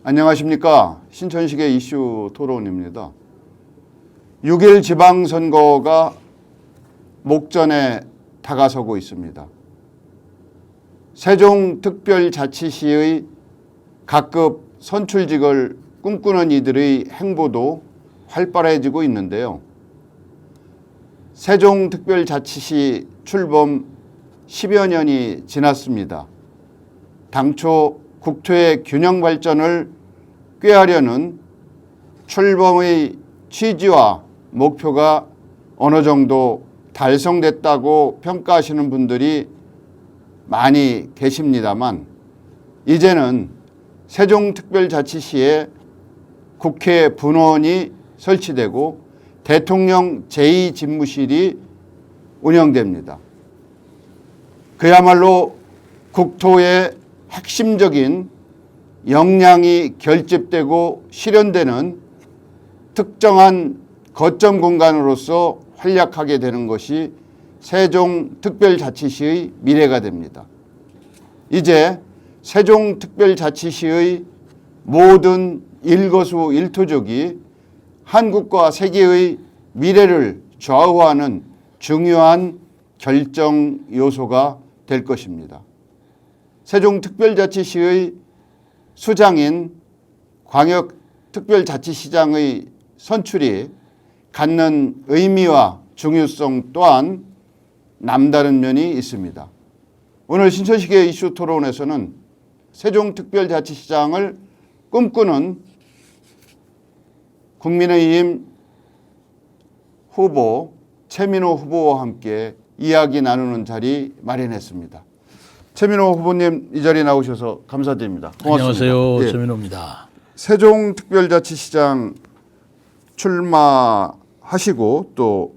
안녕하십니까. 신천식의 이슈 토론입니다. 6일 지방선거가 목전에 다가서고 있습니다. 세종특별자치시의 각급 선출직을 꿈꾸는 이들의 행보도 활발해지고 있는데요. 세종특별자치시 출범 10여 년이 지났습니다. 당초 국토의 균형 발전을 꾀하려는 출범의 취지와 목표가 어느 정도 달성됐다고 평가하시는 분들이 많이 계십니다만, 이제는 세종특별자치시에 국회 분원이 설치되고 대통령 제2집무실이 운영됩니다. 그야말로 국토의 핵심적인 역량이 결집되고 실현되는 특정한 거점 공간으로서 활약하게 되는 것이 세종특별자치시의 미래가 됩니다. 이제 세종특별자치시의 모든 일거수일투족이 한국과 세계의 미래를 좌우하는 중요한 결정 요소가 될 것입니다. 세종특별자치시의 수장인 광역특별자치시장의 선출이 갖는 의미와 중요성 또한 남다른 면이 있습니다. 오늘 신천식의 이슈 토론에서는 세종특별자치시장을 꿈꾸는 국민의힘 후보 최민호 후보와 함께 이야기 나누는 자리 마련했습니다. 최민호 후보님 이 자리에 나오셔서 감사드립니다. 고맙습니다. 안녕하세요. 예. 최민호입니다. 세종특별자치시장 출마하시고 또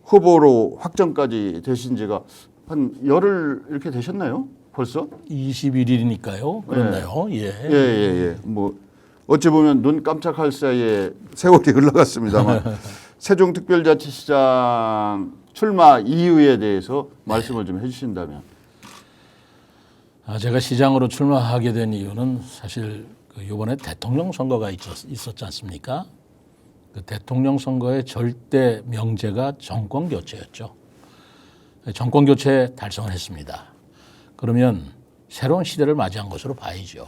후보로 확정까지 되신 지가 한 열흘 이렇게 되셨나요? 벌써? 21일이니까요. 그렇나요? 예. 예. 뭐 어찌 보면 눈 깜짝할 사이에 세월이 흘러갔습니다만 세종특별자치시장 출마 이유에 대해서 말씀을 좀 해주신다면. 제가 시장으로 출마하게 된 이유는 사실 이번에 대통령 선거가 있었지 않습니까? 그 대통령 선거의 절대 명제가 정권 교체였죠. 정권 교체 달성을 했습니다. 그러면 새로운 시대를 맞이한 것으로 봐야죠.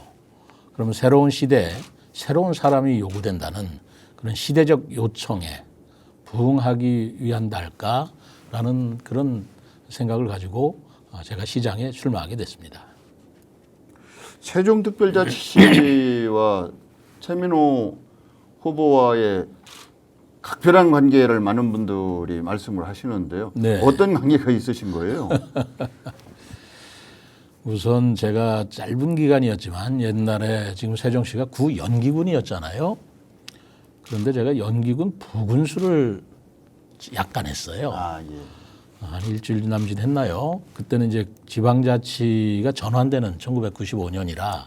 그러면 새로운 시대에 새로운 사람이 요구된다는 그런 시대적 요청에 부응하기 위한 날까라는 그런 생각을 가지고 제가 시장에 출마하게 됐습니다. 세종특별자치시와 최민호 후보와의 각별한 관계를 많은 분들이 말씀을 하시는데요. 네. 어떤 관계가 있으신 거예요? 우선 제가 짧은 기간이었지만 옛날에 지금 세종시가 구연기군이었잖아요. 그런데 제가 연기군 부군수를 약간 했어요. 한 일주일 남짓 했나요? 그때는 이제 지방자치가 전환되는 1995년이라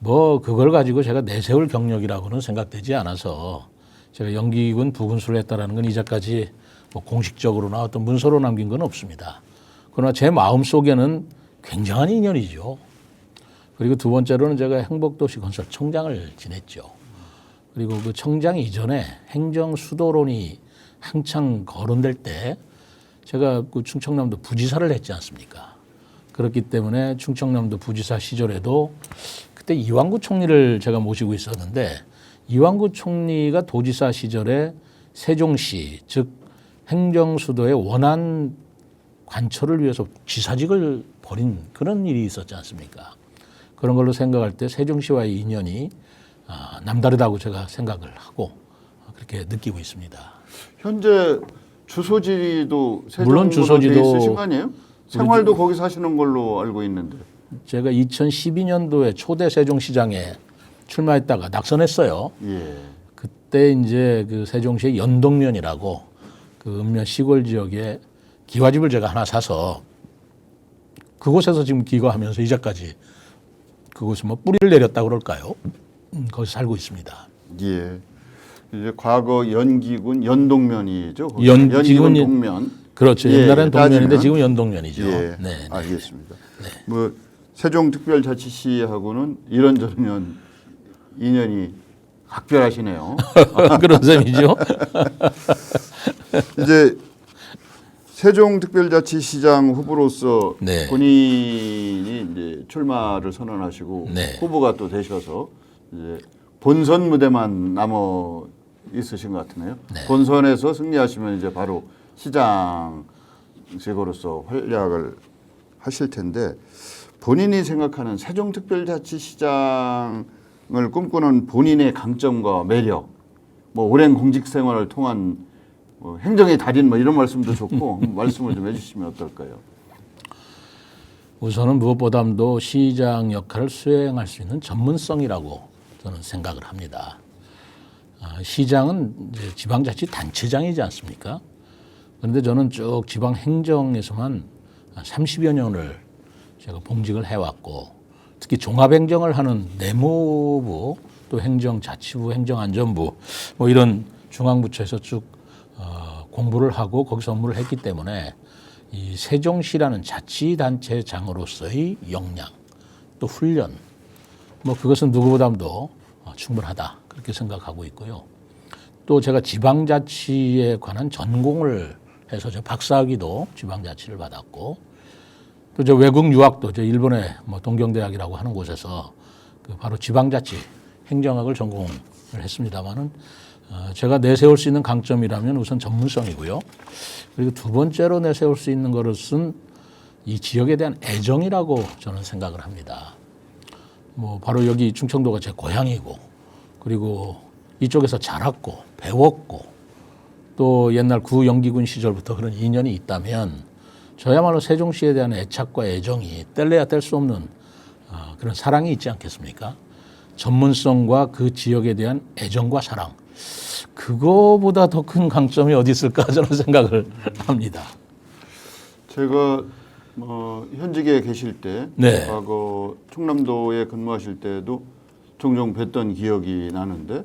뭐 그걸 가지고 제가 내세울 경력이라고는 생각되지 않아서 제가 연기군 부군수를 했다라는 건 이제까지 뭐 공식적으로나 어떤 문서로 남긴 건 없습니다. 그러나 제 마음속에는 굉장한 인연이죠. 그리고 두 번째로는 제가 행복도시건설 청장을 지냈죠. 그리고 그 청장 이전에 행정수도론이 한창 거론될 때 제가 그 충청남도 부지사를 했지 않습니까? 그렇기 때문에 충청남도 부지사 시절에도 그때 이완구 총리를 제가 모시고 있었는데 이완구 총리가 도지사 시절에 세종시 즉 행정수도의 원안 관철을 위해서 지사직을 벌인 그런 일이 있었지 않습니까? 그런 걸로 생각할 때 세종시와의 인연이 남다르다고 제가 생각을 하고 그렇게 느끼고 있습니다. 현재 주소지도 물론 세종으로 돼 주소지도 있으신 거 아니에요? 생활도 거기 사시는 걸로 알고 있는데. 제가 2012년도에 초대 세종시장에 출마했다가 낙선했어요. 예. 그때 이제 그 세종시의 연동면이라고 그 읍면 시골 지역에 기와집을 제가 하나 사서 그곳에서 지금 기거하면서 이제까지 그곳에 뭐 뿌리를 내렸다고 그럴까요? 거기 살고 있습니다. 예. 이제 과거 연기군 연동면이죠. 연기군 동면. 그렇죠. 예, 옛날엔 동면인데 따지면. 지금 연동면이죠. 예, 네. 알겠습니다. 네. 뭐 세종특별자치시하고는 이런저런 인연이 각별하시네요. 그런 셈이죠. 이제 세종특별자치시장 후보로서 네. 본인이 이제 출마를 선언하시고 네. 후보가 또 되셔서 이제 본선 무대만 남아 있으신 것 같으네요. 네. 본선에서 승리하시면 이제 바로 시장직으로서 활약을 하실 텐데 본인이 생각하는 세종특별자치시장을 꿈꾸는 본인의 강점과 매력, 뭐 오랜 공직 생활을 통한 뭐 행정의 달인 뭐 이런 말씀도 좋고 말씀을 좀 해주시면 어떨까요? 우선은 무엇보다도 시장 역할을 수행할 수 있는 전문성이라고 저는 생각을 합니다. 시장은 이제 지방자치단체장이지 않습니까? 그런데 저는 쭉 지방행정에서만 30여 년을 제가 봉직을 해왔고 특히 종합행정을 하는 내무부 또 행정자치부, 행정안전부 뭐 이런 중앙부처에서 쭉 공부를 하고 거기서 업무를 했기 때문에 이 세종시라는 자치단체장으로서의 역량 또 훈련 뭐 그것은 누구보다도 충분하다 그렇게 생각하고 있고요. 또 제가 지방자치에 관한 전공을 해서 저 박사학위도 지방자치를 받았고 또 저 외국 유학도 저 일본의 뭐 동경대학이라고 하는 곳에서 그 바로 지방자치 행정학을 전공을 했습니다마는 제가 내세울 수 있는 강점이라면 우선 전문성이고요. 그리고 두 번째로 내세울 수 있는 것은 이 지역에 대한 애정이라고 저는 생각을 합니다. 뭐 바로 여기 충청도가 제 고향이고 그리고 이쪽에서 자랐고 배웠고 또 옛날 구영기군 시절부터 그런 인연이 있다면 저야말로 세종시에 대한 애착과 애정이 뗄래야 뗄 수 없는 그런 사랑이 있지 않겠습니까? 전문성과 그 지역에 대한 애정과 사랑 그거보다 더 큰 강점이 어디 있을까 저는 생각을 합니다. 제가 현직에 계실 때 네. 과거 충남도에 근무하실 때도 종종 뵀던 기억이 나는데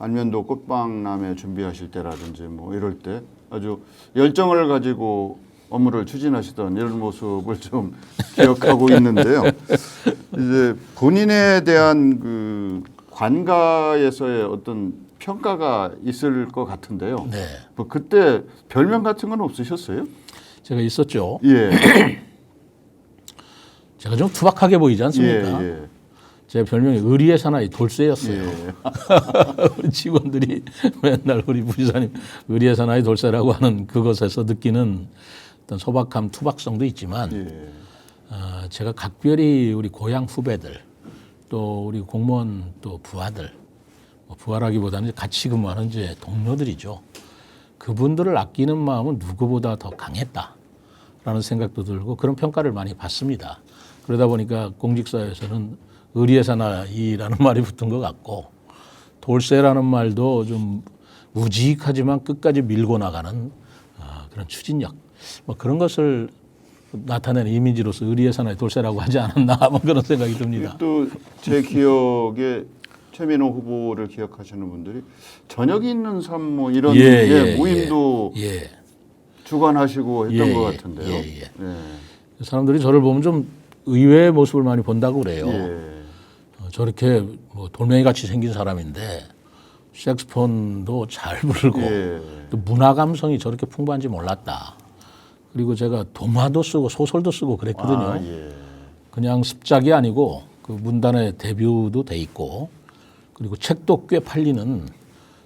안면도 꽃방남회 준비하실 때라든지 뭐 이럴 때 아주 열정을 가지고 업무를 추진하시던 이런 모습을 좀 기억하고 있는데요. 이제 본인에 대한 그 관가에서의 어떤 평가가 있을 것 같은데요. 네. 뭐 그때 별명 같은 건 없으셨어요? 제가 있었죠. 예. 제가 좀 투박하게 보이지 않습니까? 예, 예. 제 별명이 의리의 사나이 돌쇠였어요. 예. 우리 직원들이 맨날 우리 부지사님 의리의 사나이 돌쇠라고 하는 그것에서 느끼는 어떤 소박함, 투박성도 있지만 예. 제가 각별히 우리 고향 후배들 또 우리 공무원 또 부하들 뭐 부하라기보다는 같이 근무하는 이제 동료들이죠. 그분들을 아끼는 마음은 누구보다 더 강했다라는 생각도 들고 그런 평가를 많이 받습니다. 그러다 보니까 공직사회에서는 의리의 사나이라는 말이 붙은 것 같고 돌쇠라는 말도 좀 우직하지만 끝까지 밀고 나가는 그런 추진력 뭐 그런 것을 나타내는 이미지로서 의리의 사나이 돌쇠라고 하지 않았나 뭐 그런 생각이 듭니다. 또 제 기억에 최민호 후보를 기억하시는 분들이 저녁 있는 삶 뭐 이런 모임도 주관하시고 했던 것 같은데요. 사람들이 저를 보면 좀 의외의 모습을 많이 본다고 그래요. 예. 저렇게 뭐 돌멩이 같이 생긴 사람인데 색스폰도 잘 부르고 또 문화 감성이 저렇게 풍부한지 몰랐다. 그리고 제가 동화도 쓰고 소설도 쓰고 그랬거든요. 그냥 습작이 아니고 그 문단에 데뷔도 돼 있고 그리고 책도 꽤 팔리는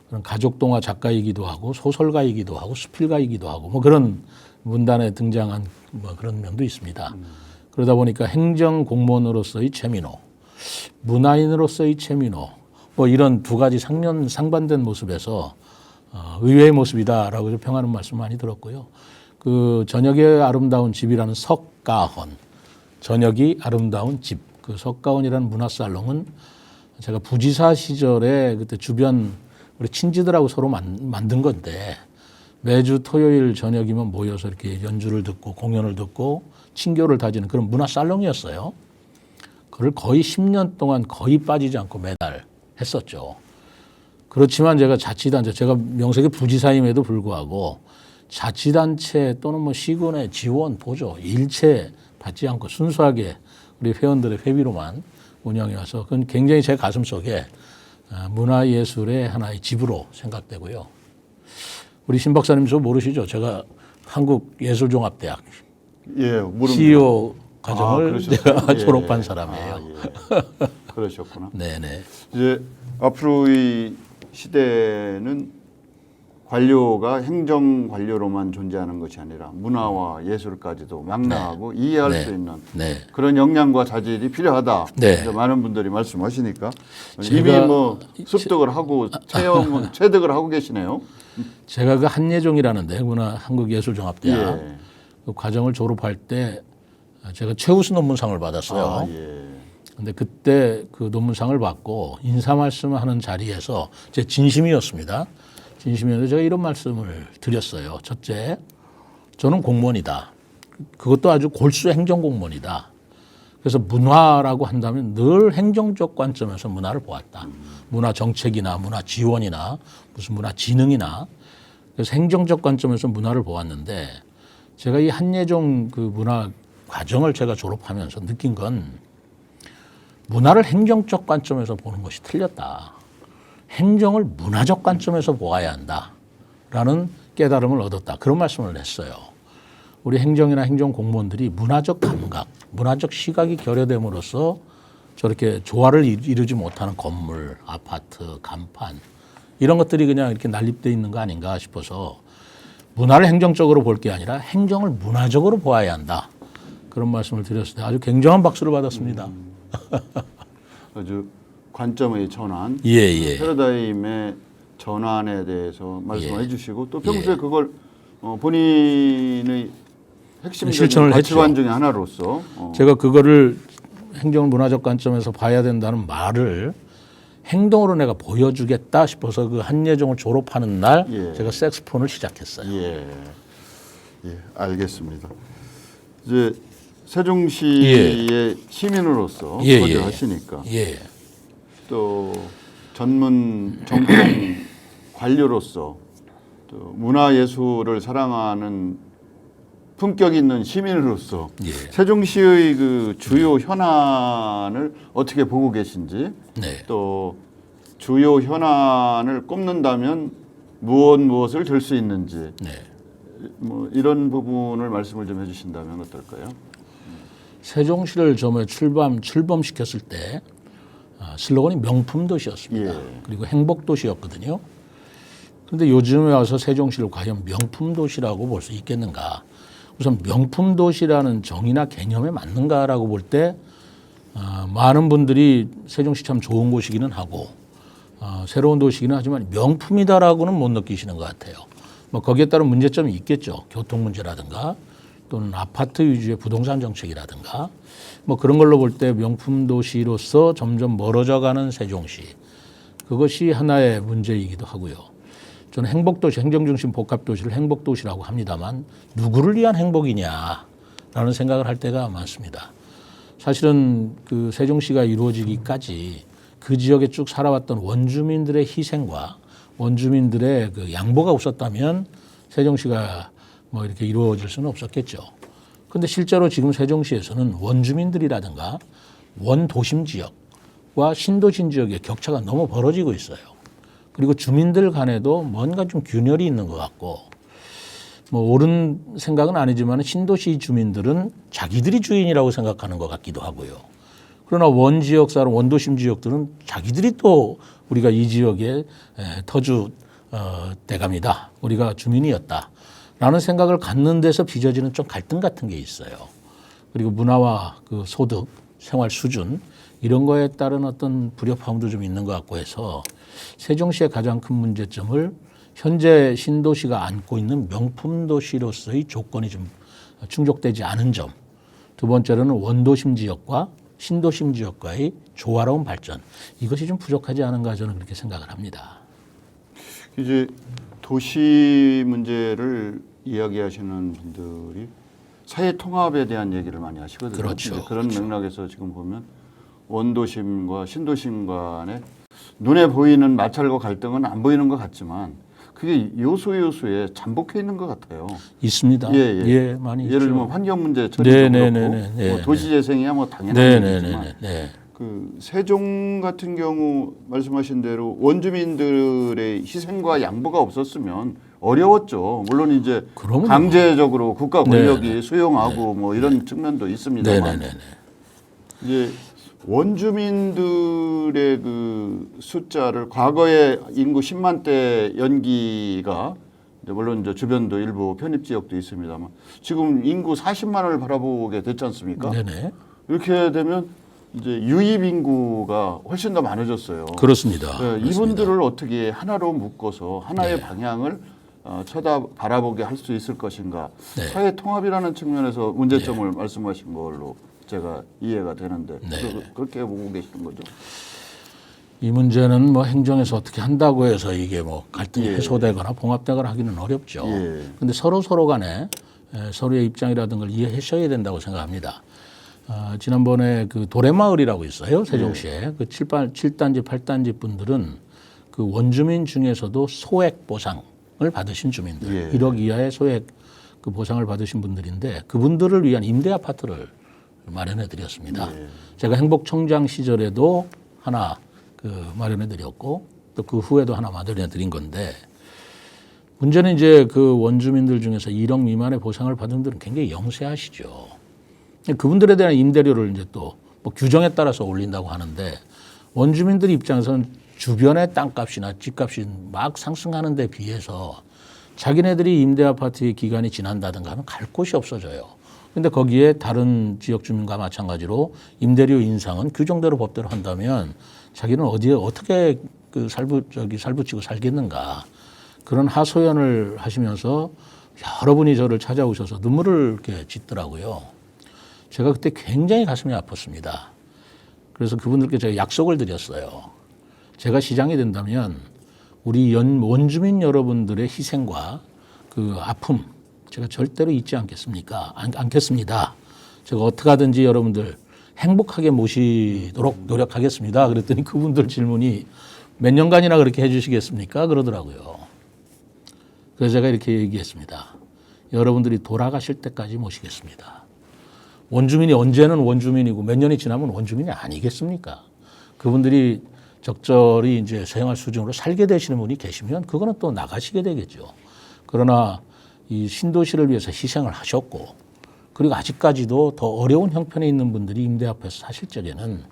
그런 가족 동화 작가이기도 하고 소설가이기도 하고 수필가이기도 하고 뭐 그런 문단에 등장한 뭐 그런 면도 있습니다. 그러다 보니까 행정 공무원으로서의 최민호, 문화인으로서의 최민호 뭐 이런 두 가지 상반된 모습에서 의외의 모습이다라고 평하는 말씀 많이 들었고요. 그 저녁의 아름다운 집이라는 석가헌, 저녁이 아름다운 집, 그 석가헌이라는 문화살롱은 제가 부지사 시절에 그때 주변 우리 친지들하고 서로 만든 건데 매주 토요일 저녁이면 모여서 이렇게 연주를 듣고 공연을 듣고 친교를 다지는 그런 문화살롱이었어요. 그걸 거의 10년 동안 거의 빠지지 않고 매달 했었죠. 그렇지만 제가 자치단체, 제가 명색이 부지사임에도 불구하고 자치단체 또는 뭐 시군의 지원, 보조 일체 받지 않고 순수하게 우리 회원들의 회비로만 운영해 와서 그건 굉장히 제 가슴 속에 문화예술의 하나의 집으로 생각되고요. 우리 신 박사님 저 모르시죠? 제가 한국예술종합대학 예, CEO 과정을 그러셨어요? 제가 예. 졸업한 사람이에요. 예. 그러셨구나. 네네. 이제 앞으로의 시대는 관료가 행정 관료로만 존재하는 것이 아니라 문화와 예술까지도 망라하고 이해할 네. 수 있는 네. 그런 역량과 자질이 필요하다. 네. 그래서 많은 분들이 말씀하시니까 제가 이미 뭐 습득을 하고 체득을 하고 계시네요. 제가 그 한예종이라는데 한국예술종합대학 예. 그 과정을 졸업할 때 제가 최우수 논문상을 받았어요. 아, 예. 근데 그때 그 논문상을 받고 인사 말씀을 하는 자리에서 제 진심이었습니다. 진심이었는데 제가 이런 말씀을 드렸어요. 첫째, 저는 공무원이다. 그것도 아주 골수 행정공무원이다. 그래서 문화라고 한다면 늘 행정적 관점에서 문화를 보았다. 문화 정책이나 문화 지원이나 무슨 문화 진흥이나 그래서 행정적 관점에서 문화를 보았는데 제가 이 한예종 그 문화 과정을 제가 졸업하면서 느낀 건 문화를 행정적 관점에서 보는 것이 틀렸다. 행정을 문화적 관점에서 보아야 한다라는 깨달음을 얻었다. 그런 말씀을 했어요. 우리 행정이나 행정 공무원들이 문화적 감각, 문화적 시각이 결여됨으로써 저렇게 조화를 이루지 못하는 건물, 아파트, 간판 이런 것들이 그냥 이렇게 난립되어 있는 거 아닌가 싶어서 문화를 행정적으로 볼 게 아니라 행정을 문화적으로 보아야 한다. 그런 말씀을 드렸을 때 아주 굉장한 박수를 받았습니다. 아주 관점의 전환, 예. 패러다임의 전환에 대해서 말씀해 예. 주시고 또 평소에 그걸 본인의 핵심적인 실천을 가치관 했죠. 중에 하나로서 제가 그거를 행정을 문화적 관점에서 봐야 된다는 말을 행동으로 내가 보여주겠다 싶어서 그 한예종을 졸업하는 날 예. 제가 색스폰을 시작했어요. 예, 알겠습니다. 이제 세종시의 시민으로서 거주하시니까 예. 또 전문 정통 관료로서 또 문화예술을 사랑하는 품격 있는 시민으로서 예. 세종시의 그 주요 현안을 어떻게 보고 계신지 네. 또 주요 현안을 꼽는다면 무엇을 들 수 있는지 네. 뭐 이런 부분을 말씀을 좀 해주신다면 어떨까요? 세종시를 처음에 출범시켰을 때 슬로건이 명품 도시였습니다. 예. 그리고 행복 도시였거든요. 그런데 요즘에 와서 세종시를 과연 명품 도시라고 볼 수 있겠는가? 우선 명품 도시라는 정의나 개념에 맞는가라고 볼 때 많은 분들이 세종시 참 좋은 곳이기는 하고 새로운 도시기는 하지만 명품이다라고는 못 느끼시는 것 같아요. 뭐 거기에 따른 문제점이 있겠죠. 교통 문제라든가 또는 아파트 위주의 부동산 정책이라든가 뭐 그런 걸로 볼 때 명품 도시로서 점점 멀어져가는 세종시 그것이 하나의 문제이기도 하고요. 저는 행복도시, 행정중심 복합도시를 행복도시라고 합니다만 누구를 위한 행복이냐라는 생각을 할 때가 많습니다. 사실은 그 세종시가 이루어지기까지 그 지역에 쭉 살아왔던 원주민들의 희생과 원주민들의 그 양보가 없었다면 세종시가 뭐 이렇게 이루어질 수는 없었겠죠. 그런데 실제로 지금 세종시에서는 원주민들이라든가 원도심 지역과 신도심 지역의 격차가 너무 벌어지고 있어요. 그리고 주민들 간에도 뭔가 좀 균열이 있는 것 같고 뭐 옳은 생각은 아니지만 신도시 주민들은 자기들이 주인이라고 생각하는 것 같기도 하고요. 그러나 원지역 사람, 원도심 지역들은 자기들이 또 우리가 이 지역의 터주 대감이다. 우리가 주민이었다. 라는 생각을 갖는 데서 빚어지는 좀 갈등 같은 게 있어요. 그리고 문화와 그 소득, 생활 수준 이런 거에 따른 어떤 불협화음도 좀 있는 것 같고 해서 세종시의 가장 큰 문제점을 현재 신도시가 안고 있는 명품 도시로서의 조건이 좀 충족되지 않은 점. 두 번째로는 원도심 지역과 신도심 지역과의 조화로운 발전. 이것이 좀 부족하지 않은가 저는 그렇게 생각을 합니다. 이제 도시 문제를 이야기하시는 분들이 사회 통합에 대한 얘기를 많이 하시거든요. 그렇죠. 그런 맥락에서 지금 보면 원도심과 신도심 간에 눈에 보이는 마찰과 갈등은 안 보이는 것 같지만 그게 요소에 잠복해 있는 것 같아요. 있습니다. 예. 많이 예를 있죠. 들면 환경 문제 처리도 그렇고 네네네네. 뭐 도시 재생이야 뭐 당연한 얘기지만 네네네. 그 세종 같은 경우 말씀하신 대로 원주민들의 희생과 양보가 없었으면 어려웠죠. 물론 이제 그럼요. 강제적으로 국가 권력이 네. 수용하고 뭐 이런 측면도 있습니다만 네네네. 이제 원주민들의 그 숫자를 과거에 인구 10만 대 연기가 이제 물론 이제 주변도 일부 편입 지역도 있습니다만 지금 인구 40만을 바라보게 됐지 않습니까? 네네. 이렇게 되면 이제 유입 인구가 훨씬 더 많아졌어요. 그렇습니다. 네, 그렇습니다. 이분들을 어떻게 하나로 묶어서 하나의 네. 방향을 쳐다 바라보게 할 수 있을 것인가? 네. 사회 통합이라는 측면에서 문제점을 말씀하신 걸로 제가 이해가 되는데 네. 그렇게 보고 계시는 거죠? 이 문제는 뭐 행정에서 어떻게 한다고 해서 이게 뭐 갈등이 예. 해소되거나 봉합되거나 하기는 어렵죠. 예. 근데 서로 간에 서로의 입장이라든 걸 이해하셔야 된다고 생각합니다. 지난번에 그 도래마을이라고 있어요. 세종시에. 그 7단지, 8단지 분들은 그 원주민 중에서도 소액 보상을 받으신 주민들. 예. 1억 이하의 소액 그 보상을 받으신 분들인데 그분들을 위한 임대 아파트를 마련해 드렸습니다. 예. 제가 행복청장 시절에도 하나 그 마련해 드렸고 또 그 후에도 하나 마련해 드린 건데 문제는 이제 그 원주민들 중에서 1억 미만의 보상을 받은 분들은 굉장히 영세하시죠. 그분들에 대한 임대료를 이제 또 뭐 규정에 따라서 올린다고 하는데 원주민들 입장에서는 주변의 땅값이나 집값이 막 상승하는 데 비해서 자기네들이 임대 아파트의 기간이 지난다든가 하면 갈 곳이 없어져요. 근데 거기에 다른 지역 주민과 마찬가지로 임대료 인상은 규정대로 법대로 한다면 자기는 어디에 어떻게 그 살붙이고 살겠는가 그런 하소연을 하시면서 여러분이 저를 찾아오셔서 눈물을 이렇게 짓더라고요. 제가 그때 굉장히 가슴이 아팠습니다. 그래서 그분들께 제가 약속을 드렸어요. 제가 시장이 된다면 우리 원주민 여러분들의 희생과 그 아픔 제가 절대로 잊지 않겠습니다. 제가 어떻게 하든지 여러분들 행복하게 모시도록 노력하겠습니다. 그랬더니 그분들 질문이 몇 년간이나 그렇게 해주시겠습니까? 그러더라고요. 그래서 제가 이렇게 얘기했습니다. 여러분들이 돌아가실 때까지 모시겠습니다. 원주민이 언제는 원주민이고 몇 년이 지나면 원주민이 아니겠습니까? 그분들이 적절히 이제 생활 수준으로 살게 되시는 분이 계시면 그거는 또 나가시게 되겠죠. 그러나 이 신도시를 위해서 희생을 하셨고 그리고 아직까지도 더 어려운 형편에 있는 분들이 임대 앞에서 사실 적에는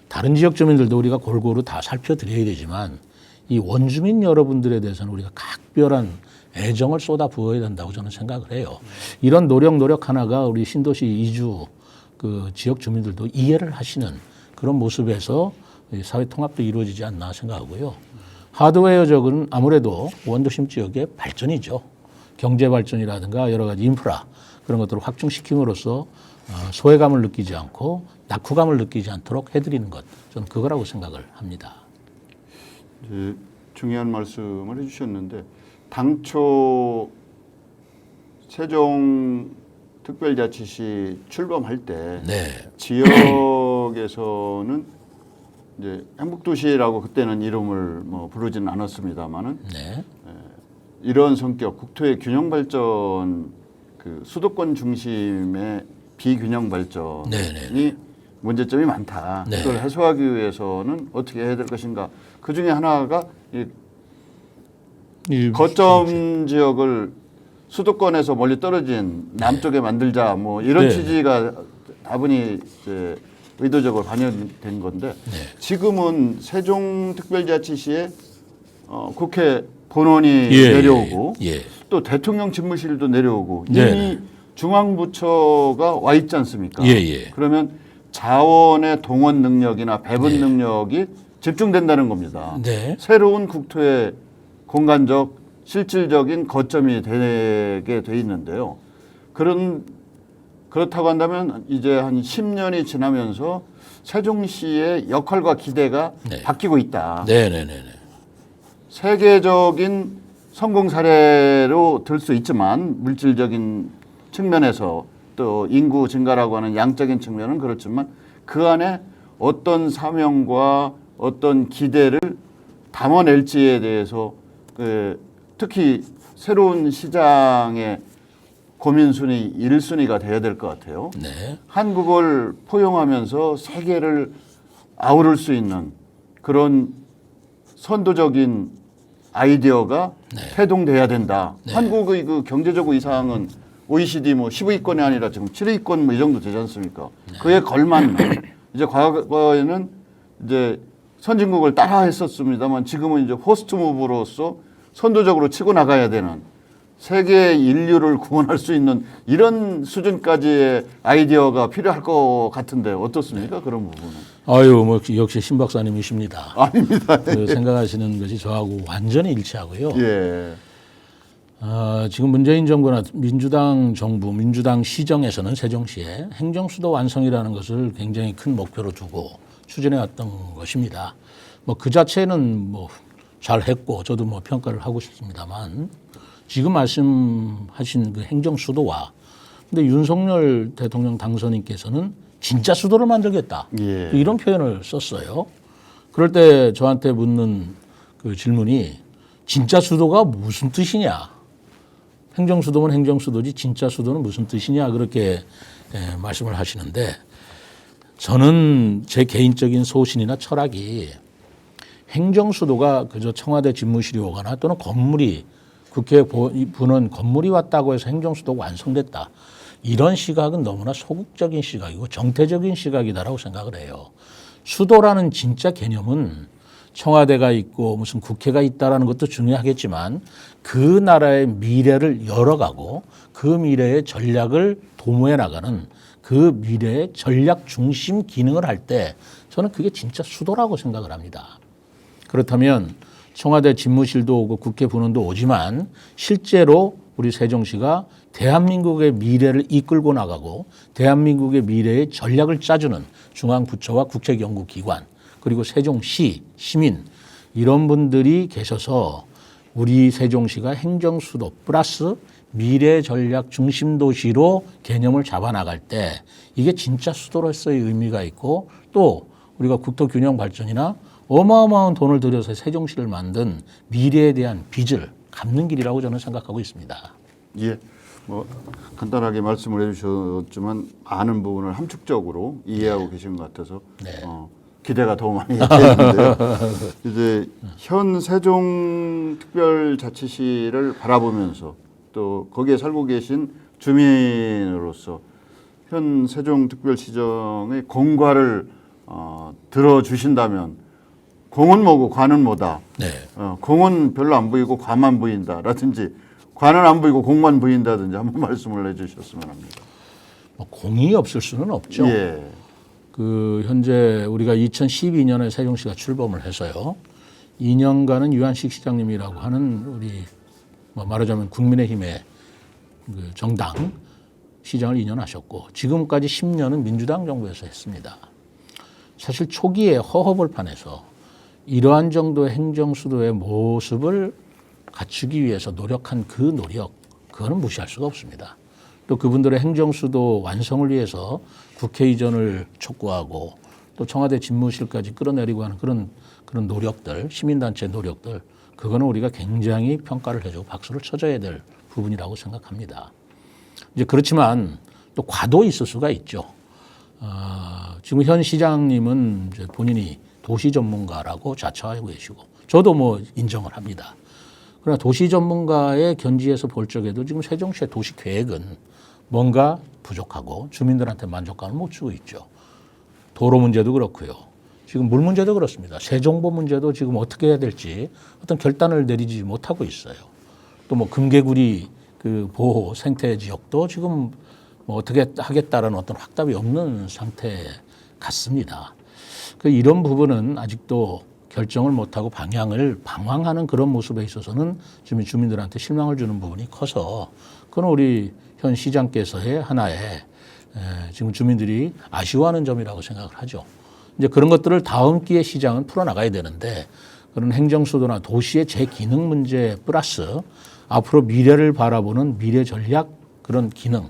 다른 지역 주민들도 우리가 골고루 다 살펴드려야 되지만 이 원주민 여러분들에 대해서는 우리가 각별한 애정을 쏟아 부어야 된다고 저는 생각을 해요. 이런 노력 하나가 우리 신도시 이주 그 지역 주민들도 이해를 하시는 그런 모습에서 사회 통합도 이루어지지 않나 생각하고요. 하드웨어적은 아무래도 원도심 지역의 발전이죠. 경제 발전이라든가 여러 가지 인프라 그런 것들을 확충시킴으로써 소외감을 느끼지 않고 낙후감을 느끼지 않도록 해드리는 것 저는 그거라고 생각을 합니다. 이제 중요한 말씀을 해주셨는데 당초 세종특별자치시 출범할 때 네. 지역에서는 이제 행복도시라고 그때는 이름을 뭐 부르지는 않았습니다만은 네. 이런 성격 국토의 균형 발전 그 수도권 중심의 비균형 발전이 네네. 문제점이 많다. 네. 그걸 해소하기 위해서는 어떻게 해야 될 것인가. 그 중에 하나가 이 거점 지역을 수도권에서 멀리 떨어진 남쪽에 만들자 뭐 이런 네. 취지가 다분히 이제 의도적으로 반영된 건데 네. 지금은 세종특별자치시에 국회 본원이 예, 내려오고 예. 또 대통령 집무실도 내려오고 네. 이미 중앙부처가 와 있지 않습니까? 예, 예. 그러면 자원의 동원 능력이나 배분 네. 능력이 집중된다는 겁니다. 네. 새로운 국토의 공간적 실질적인 거점이 되게 돼 있는데요. 그렇다고 한다면 이제 한 10년이 지나면서 세종시의 역할과 기대가 네. 바뀌고 있다. 네네네. 세계적인 성공 사례로 들 수 있지만 물질적인 측면에서 또 인구 증가라고 하는 양적인 측면은 그렇지만 그 안에 어떤 사명과 어떤 기대를 담아낼지에 대해서 특히 새로운 시장의 고민순위 1순위가 돼야 될 것 같아요. 네. 한국을 포용하면서 세계를 아우를 수 있는 그런 선도적인 아이디어가 태동돼야 된다. 한국의 그 경제적 위상은 OECD 뭐 10위권이 아니라 지금 7위권 뭐 이 정도 되지 않습니까? 그에 걸맞는 이제 과거에는 이제 선진국을 따라했었습니다만 지금은 이제 호스트 무브로서 선도적으로 치고 나가야 되는 세계 인류를 구원할 수 있는 이런 수준까지의 아이디어가 필요할 것 같은데 어떻습니까? 그런 부분은. 아유, 뭐 역시 신 박사님이십니다. 아닙니다. 그 생각하시는 것이 저하고 완전히 일치하고요. 예. 지금 문재인 정부나 민주당 정부, 민주당 시정에서는 세종시에 행정수도 완성이라는 것을 굉장히 큰 목표로 두고 추진해 왔던 것입니다. 뭐 그 자체는 뭐 잘했고 저도 뭐 평가를 하고 싶습니다만 지금 말씀하신 그 행정수도화, 근데 윤석열 대통령 당선인께서는 진짜 수도를 만들겠다. 예. 이런 표현을 썼어요. 그럴 때 저한테 묻는 그 질문이 진짜 수도가 무슨 뜻이냐? 행정수도면 행정수도지 진짜 수도는 무슨 뜻이냐? 그렇게 말씀을 하시는데 저는 제 개인적인 소신이나 철학이 행정수도가 그저 청와대 집무실이 오거나 또는 건물이 국회에 부는 건물이 왔다고 해서 행정수도가 완성됐다. 이런 시각은 너무나 소극적인 시각이고 정태적인 시각이다라고 생각을 해요. 수도라는 진짜 개념은 청와대가 있고 무슨 국회가 있다라는 것도 중요하겠지만 그 나라의 미래를 열어가고 그 미래의 전략을 도모해 나가는 그 미래의 전략 중심 기능을 할 때 저는 그게 진짜 수도라고 생각을 합니다. 그렇다면 청와대 집무실도 오고 국회 분원도 오지만 실제로 우리 세종시가 대한민국의 미래를 이끌고 나가고 대한민국의 미래의 전략을 짜주는 중앙부처와 국책연구기관 그리고 세종시, 시민 이런 분들이 계셔서 우리 세종시가 행정수도 플러스 미래전략 중심도시로 개념을 잡아나갈 때 이게 진짜 수도로서의 의미가 있고 또 우리가 국토균형 발전이나 어마어마한 돈을 들여서 세종시를 만든 미래에 대한 빚을 갚는 길이라고 저는 생각하고 있습니다. 예. 뭐 간단하게 말씀을 해주셨지만 많은 부분을 함축적으로 이해하고 계신 것 같아서 기대가 더 많이 되는데요. 이제 현 세종특별자치시를 바라보면서 또 거기에 살고 계신 주민으로서 현 세종특별시정의 공과를 들어주신다면 공은 뭐고 과는 뭐다. 네. 공은 별로 안 보이고 과만 보인다라든지 과는 안 보이고 공만 보인다든지 한번 말씀을 해주셨으면 합니다. 뭐 공이 없을 수는 없죠. 예. 그 현재 우리가 2012년에 세종시가 출범을 해서요. 2년간은 유한식 시장님이라고 하는 우리 뭐 말하자면 국민의힘의 그 정당 시장을 2년 하셨고 지금까지 10년은 민주당 정부에서 했습니다. 사실 초기에 허허벌판에서 이러한 정도의 행정수도의 모습을 갖추기 위해서 노력한 그 노력, 그거는 무시할 수가 없습니다. 또 그분들의 행정수도 완성을 위해서 국회 이전을 촉구하고 또 청와대 집무실까지 끌어내리고 하는 그런 노력들, 시민단체 노력들, 그거는 우리가 굉장히 평가를 해주고 박수를 쳐줘야 될 부분이라고 생각합니다. 이제 그렇지만 또 과도 있을 수가 있죠. 지금 현 시장님은 이제 본인이 도시 전문가라고 자처하고 계시고 저도 뭐 인정을 합니다. 그러나 도시 전문가의 견지에서 볼 적에도 지금 세종시의 도시 계획은 뭔가 부족하고 주민들한테 만족감을 못 주고 있죠. 도로 문제도 그렇고요. 지금 물 문제도 그렇습니다. 세종보 문제도 지금 어떻게 해야 될지 어떤 결단을 내리지 못하고 있어요. 또 뭐 금개구리 그 보호 생태 지역도 지금 뭐 어떻게 하겠다라는 어떤 확답이 없는 상태 같습니다. 그 이런 부분은 아직도 결정을 못하고 방향을 방황하는 그런 모습에 있어서는 지금 주민들한테 실망을 주는 부분이 커서 그건 우리 현 시장께서의 하나의 지금 주민들이 아쉬워하는 점이라고 생각을 하죠. 이제 그런 것들을 다음 기회 시장은 풀어나가야 되는데 그런 행정수도나 도시의 재기능 문제 플러스 앞으로 미래를 바라보는 미래 전략 그런 기능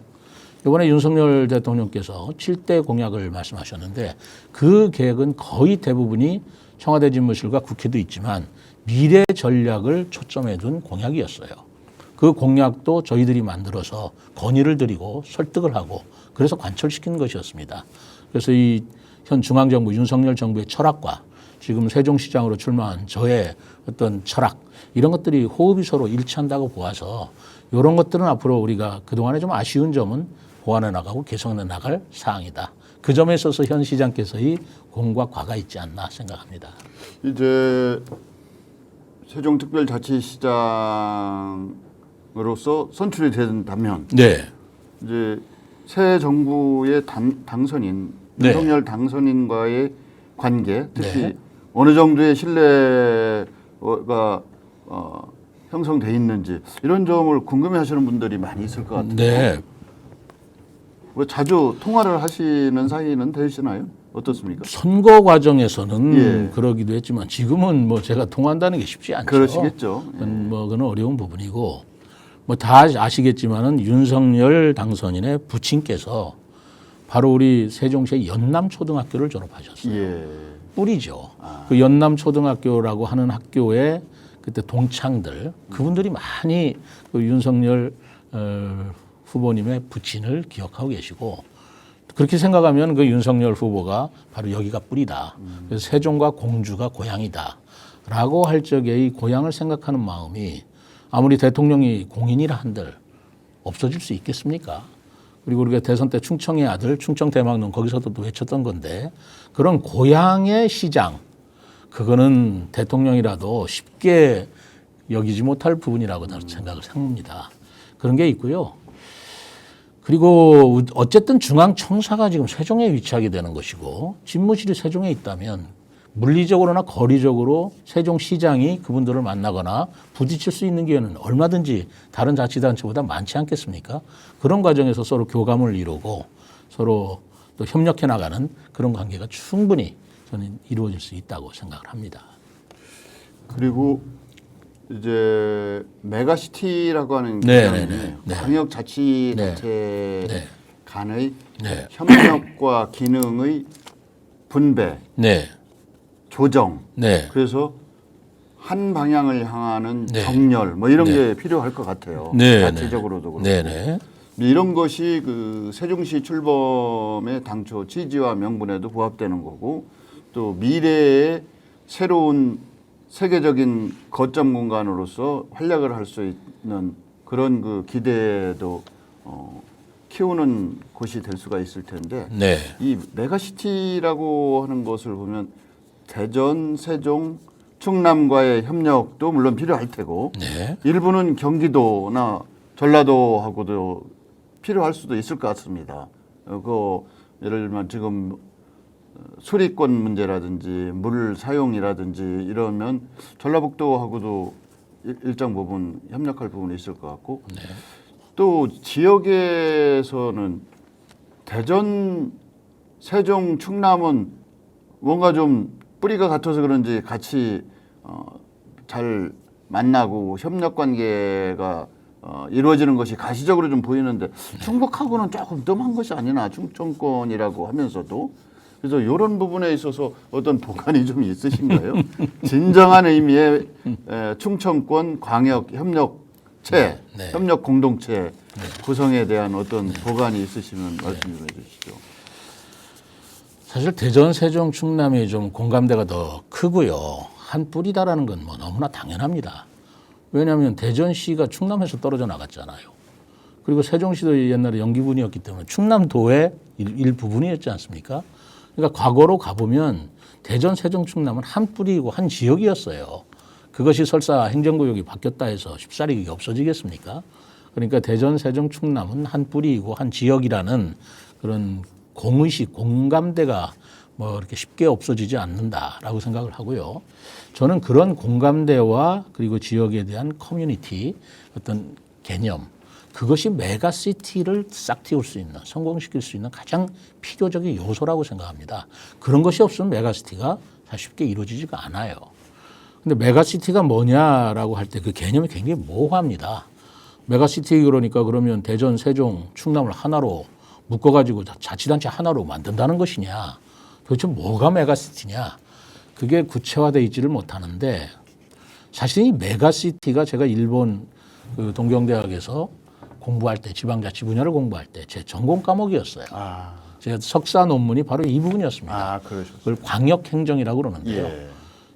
이번에 윤석열 대통령께서 7대 공약을 말씀하셨는데 그 계획은 거의 대부분이 청와대 집무실과 국회도 있지만 미래 전략을 초점에 둔 공약이었어요. 그 공약도 저희들이 만들어서 건의를 드리고 설득을 하고 그래서 관철시킨 것이었습니다. 그래서 이 현 중앙정부 윤석열 정부의 철학과 지금 세종시장으로 출마한 저의 어떤 철학 이런 것들이 호흡이 서로 일치한다고 보아서 이런 것들은 앞으로 우리가 그동안에 좀 아쉬운 점은 보완해 나가고 개선해 나갈 사항이다. 그 점에 있어서 현 시장께서의 공과 과가 있지 않나 생각합니다. 이제 세종특별자치시장으로서 선출이 된다면 네. 이제 새 정부의 당선인 네. 윤석열 당선인과의 관계, 특히 네. 어느 정도의 신뢰가 형성돼 있는지 이런 점을 궁금해하시는 분들이 많이 있을 것 같아요. 네. 뭐 자주 통화를 하시는 사이는 되시나요? 어떻습니까? 선거 과정에서는 예. 그러기도 했지만 지금은 뭐 제가 통화한다는 게 쉽지 않죠. 그러시겠죠. 그건 어려운 부분이고 뭐 다 아시겠지만은 윤석열 당선인의 부친께서 바로 우리 세종시의 연남초등학교를 졸업하셨어요. 예. 뿌리죠. 그 연남초등학교라고 하는 학교에 그때 동창들 그분들이 많이 그 윤석열 후보님의 부친을 기억하고 계시고 그렇게 생각하면 그 윤석열 후보가 바로 여기가 뿌리다. 그래서 세종과 공주가 고향이다라고 할 적에 이 고향을 생각하는 마음이 아무리 대통령이 공인이라 한들 없어질 수 있겠습니까? 그리고 우리가 대선 때 충청의 아들, 충청 대망론 거기서도 또 외쳤던 건데 그런 고향의 시장 그거는 대통령이라도 쉽게 여기지 못할 부분이라고 저는 생각을 합니다. 그런 게 있고요. 그리고 어쨌든 중앙청사가 지금 세종에 위치하게 되는 것이고 집무실이 세종에 있다면 물리적으로나 거리적으로 세종시장이 그분들을 만나거나 부딪힐 수 있는 기회는 얼마든지 다른 자치단체보다 많지 않겠습니까? 그런 과정에서 서로 교감을 이루고 서로 또 협력해 나가는 그런 관계가 충분히 저는 이루어질 수 있다고 생각을 합니다. 그리고 이제 메가시티라고 하는 네. 광역자치단체 네. 간의 네. 협력과 기능의 분배, 네. 조정, 네. 그래서 한 방향을 향하는 네. 정렬 뭐 이런 게 필요할 것 같아요. 네. 자체적으로도 그렇고. 네. 이런 것이 그 세종시 출범의 당초 취지와 명분에도 부합되는 거고 또 미래의 새로운 세계적인 거점 공간으로서 활약을 할 수 있는 그런 그 기대도 키우는 곳이 될 수가 있을 텐데 네. 이 메가시티라고 하는 것을 보면 대전, 세종, 충남과의 협력도 물론 필요할 테고 네. 일부는 경기도나 전라도하고도 필요할 수도 있을 것 같습니다. 예를 들면 지금 수리권 문제라든지 물 사용이라든지 이러면 전라북도하고도 일정 부분 협력할 부분이 있을 것 같고 네. 또 지역에서는 대전, 세종, 충남은 뭔가 좀 뿌리가 같아서 그런지 같이 잘 만나고 협력 관계가 이루어지는 것이 가시적으로 좀 보이는데 충북하고는 조금 뜸한 것이 아니나 충청권이라고 하면서도 그래서 이런 부분에 있어서 어떤 보관이 좀 있으신가요? 진정한 의미의 충청권 광역 협력체, 네. 협력 공동체 구성에 대한 어떤 보관이 있으시면 말씀 좀 해주시죠. 사실 대전, 세종, 충남이 좀 공감대가 더 크고요. 한 뿌리다라는 건 뭐 너무나 당연합니다. 왜냐하면 대전시가 충남에서 떨어져 나갔잖아요. 그리고 세종시도 옛날에 영기군이었기 때문에 충남도의 일부분이었지 않습니까? 그러니까 과거로 가보면 대전, 세종, 충남은 한 뿌리이고 한 지역이었어요. 그것이 설사 행정구역이 바뀌었다 해서 쉽사리 그게 없어지겠습니까? 그러니까 대전, 세종, 충남은 한 뿌리이고 한 지역이라는 그런 공의식, 공감대가 뭐 이렇게 쉽게 없어지지 않는다라고 생각을 하고요. 저는 그런 공감대와 그리고 지역에 대한 커뮤니티 어떤 개념 그것이 메가시티를 싹 틔울 수 있는 성공시킬 수 있는 가장 필요적인 요소라고 생각합니다. 그런 것이 없으면 메가시티가 사실 쉽게 이루어지지가 않아요. 근데 메가시티가 뭐냐라고 할 때 그 개념이 굉장히 모호합니다. 메가시티 그러니까 그러면 대전, 세종, 충남을 하나로 묶어가지고 자치단체 하나로 만든다는 것이냐. 도대체 뭐가 메가시티냐. 그게 구체화되어 있지를 못하는데 사실 이 메가시티가 제가 일본 그 동경대학에서 공부할 때 지방자치 분야를 공부할 때 제 전공 과목이었어요. 제가 석사 논문이 바로 이 부분이었습니다. 그러셨어요. 그걸 광역행정이라고 그러는데요. 예.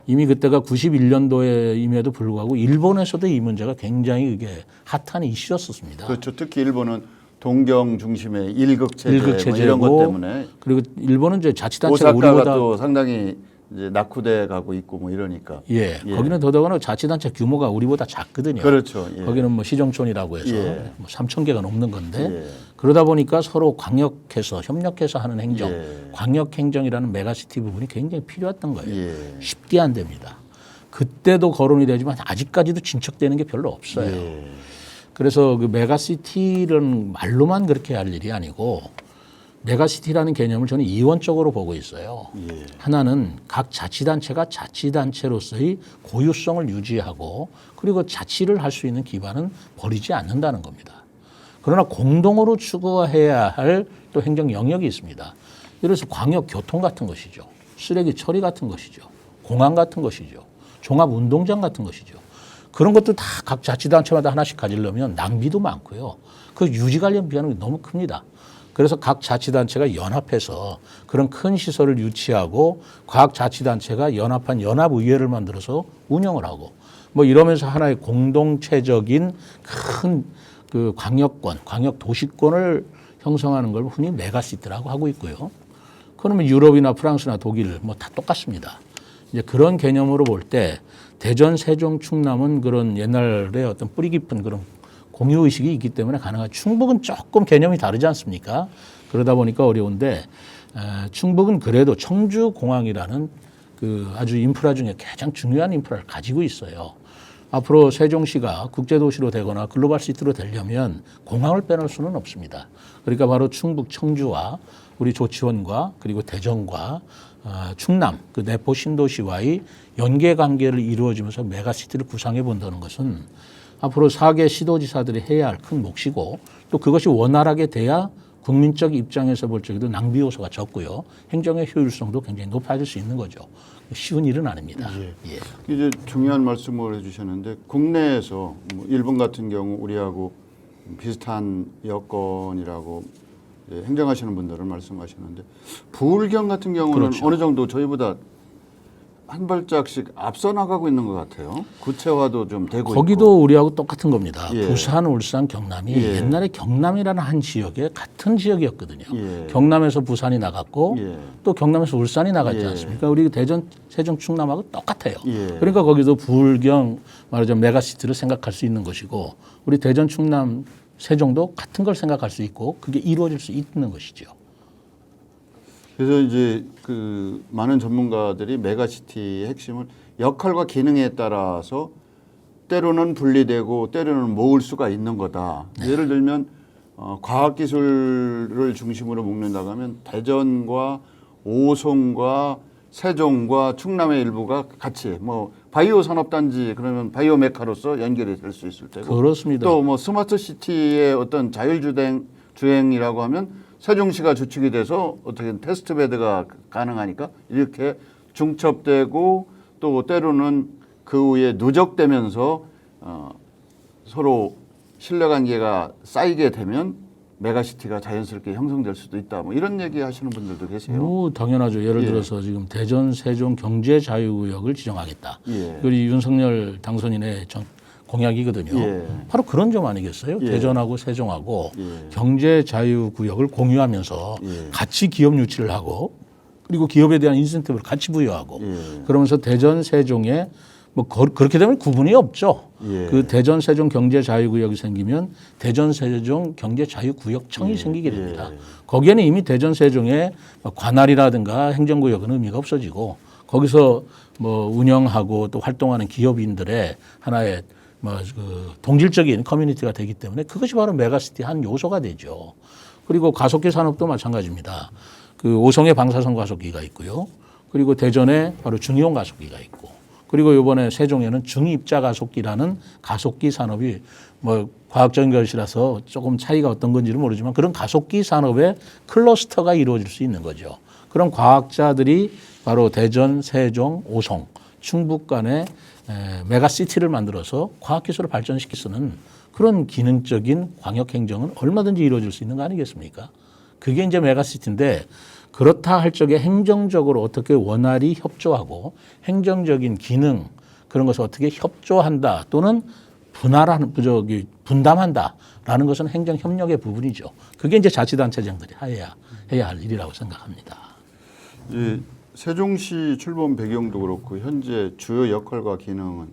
이미 그때가 91년도임에도 불구하고 일본에서도 이 문제가 굉장히 이게 핫한 이슈였었습니다. 그렇죠. 특히 일본은 동경 중심의 일극 체제 뭐 일극체제고 이런 것 때문에 그리고 일본은 이제 자치단체가 오사카가 우리보다 또 상당히 이제 낙후돼 가고 있고 뭐 이러니까. 예, 거기는 더더구나 자치단체 규모가 우리보다 작거든요. 그렇죠. 예. 거기는 뭐 시정촌이라고 해서 예. 뭐 3,000개가 넘는 건데 예. 그러다 보니까 서로 광역해서 협력해서 하는 행정, 예. 광역행정이라는 메가시티 부분이 굉장히 필요했던 거예요. 예. 쉽게 안 됩니다. 그때도 거론이 되지만 아직까지도 진척되는 게 별로 없어요. 예. 그래서 그 메가시티는 말로만 그렇게 할 일이 아니고 메가시티라는 개념을 저는 이원적으로 보고 있어요. 예. 하나는 각 자치단체가 자치단체로서의 고유성을 유지하고 그리고 자치를 할 수 있는 기반은 버리지 않는다는 겁니다. 그러나 공동으로 추구해야 할 또 행정 영역이 있습니다. 예를 들어서 광역교통 같은 것이죠. 쓰레기 처리 같은 것이죠. 공항 같은 것이죠. 종합운동장 같은 것이죠. 그런 것도 다 각 자치단체마다 하나씩 가지려면 낭비도 많고요. 그 유지 관련 비용이 너무 큽니다. 그래서 각 자치단체가 연합해서 그런 큰 시설을 유치하고 각 자치단체가 연합한 연합의회를 만들어서 운영을 하고 뭐 이러면서 하나의 공동체적인 큰 그 광역권, 광역도시권을 형성하는 걸 흔히 메가시티라고 하고 있고요. 그러면 유럽이나 프랑스나 독일 뭐 다 똑같습니다. 이제 그런 개념으로 볼 때 대전, 세종, 충남은 그런 옛날에 어떤 뿌리 깊은 그런 공유 의식이 있기 때문에 가능한 충북은 조금 개념이 다르지 않습니까? 그러다 보니까 어려운데 충북은 그래도 청주공항이라는 그 아주 인프라 중에 가장 중요한 인프라를 가지고 있어요. 앞으로 세종시가 국제도시로 되거나 글로벌 시티로 되려면 공항을 빼놓을 수는 없습니다. 그러니까 바로 충북 청주와 우리 조치원과 그리고 대전과 충남 그 내포 신도시와의 연계 관계를 이루어지면서 메가시티를 구상해 본다는 것은 앞으로 4개 시도지사들이 해야 할 큰 몫이고 또 그것이 원활하게 돼야 국민적 입장에서 볼 적에도 낭비 요소가 적고요. 행정의 효율성도 굉장히 높아질 수 있는 거죠. 쉬운 일은 아닙니다. 예. 이제 중요한 말씀을 해주셨는데 국내에서 뭐 일본 같은 경우 우리하고 비슷한 여건이라고 행정하시는 분들은 말씀하시는데 부울경 같은 경우는 그렇죠. 어느 정도 저희보다 한 발짝씩 앞서 나가고 있는 것 같아요. 구체화도 좀 되고 거기도 있고. 우리하고 똑같은 겁니다. 예. 부산, 울산, 경남이 예. 옛날에 경남이라는 한 지역에 같은 지역이었거든요. 예. 경남에서 부산이 나갔고 예. 또 경남에서 울산이 나갔지 예. 않습니까? 우리 대전, 세종, 충남하고 똑같아요. 예. 그러니까 거기도 부울경 말하자면 메가시티를 생각할 수 있는 것이고 우리 대전, 충남, 세종도 같은 걸 생각할 수 있고 그게 이루어질 수 있는 것이죠. 그래서 이제 그 많은 전문가들이 메가시티의 핵심은 역할과 기능에 따라서 때로는 분리되고 때로는 모을 수가 있는 거다. 예를 들면 과학기술을 중심으로 묶는다고 하면 대전과 오송과 세종과 충남의 일부가 같이 뭐 바이오 산업단지 그러면 바이오 메카로서 연결이 될 수 있을 테고 그렇습니다. 또 뭐 스마트 시티의 어떤 주행이라고 하면 세종시가 주축이 돼서 어떻게 테스트 베드가 가능하니까 이렇게 중첩되고 또 때로는 그 후에 누적되면서 서로 신뢰관계가 쌓이게 되면 메가시티가 자연스럽게 형성될 수도 있다. 뭐 이런 얘기 하시는 분들도 계세요. 오, 당연하죠. 예를 예. 들어서 지금 대전, 세종 경제자유구역을 지정하겠다. 예. 우리 윤석열 당선인의 공약이거든요. 예. 바로 그런 점 아니겠어요? 예. 대전하고 세종하고 예. 경제자유구역을 공유하면서 예. 같이 기업 유치를 하고 그리고 기업에 대한 인센티브를 같이 부여하고 예. 그러면서 대전, 세종에 뭐 그렇게 되면 구분이 없죠. 예. 그 대전, 세종 경제자유구역이 생기면 대전, 세종 경제자유구역청이 생기게 됩니다. 예. 거기에는 이미 대전, 세종의 관할이라든가 행정구역은 의미가 없어지고 거기서 뭐 운영하고 또 활동하는 기업인들의 하나의 뭐 그 동질적인 커뮤니티가 되기 때문에 그것이 바로 메가시티 한 요소가 되죠. 그리고 가속기 산업도 마찬가지입니다. 그 오송에 방사선 가속기가 있고요. 그리고 대전에 바로 중이온 가속기가 있고 그리고 이번에 세종에는 중입자 가속기라는 가속기 산업이 뭐 과학적인 것이라서 조금 차이가 어떤 건지는 모르지만 그런 가속기 산업의 클러스터가 이루어질 수 있는 거죠. 그런 과학자들이 바로 대전, 세종, 오송, 충북 간에 메가시티를 만들어서 과학기술을 발전시킬 수는 그런 기능적인 광역행정은 얼마든지 이루어질 수 있는 거 아니겠습니까? 그게 이제 메가시티인데 그렇다 할 적에 행정적으로 어떻게 원활히 협조하고 행정적인 기능 그런 것을 어떻게 협조한다 또는 분담한다라는 것은 행정협력의 부분이죠. 그게 이제 자치단체장들이 해야 할 일이라고 생각합니다. 이 세종시 출범 배경도 그렇고 현재 주요 역할과 기능은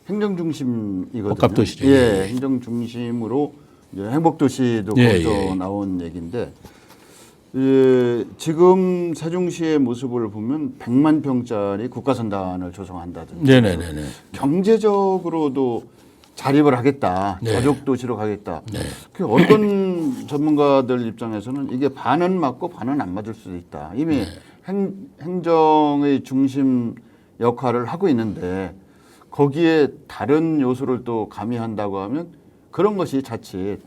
행정 중심이거든요. 복합도시죠. 예, 행정 중심으로 이제 행복도시도 거기서 나온 얘기인데 지금 세종시의 모습을 보면 100만 평짜리 국가선단을 조성한다든지 네네네. 경제적으로도 자립을 하겠다, 가족도시로 가겠다. 그 어떤 전문가들 입장에서는 이게 반은 맞고 반은 안 맞을 수도 있다. 이미 행정의 중심 역할을 하고 있는데 거기에 다른 요소를 또 가미한다고 하면 그런 것이 자칫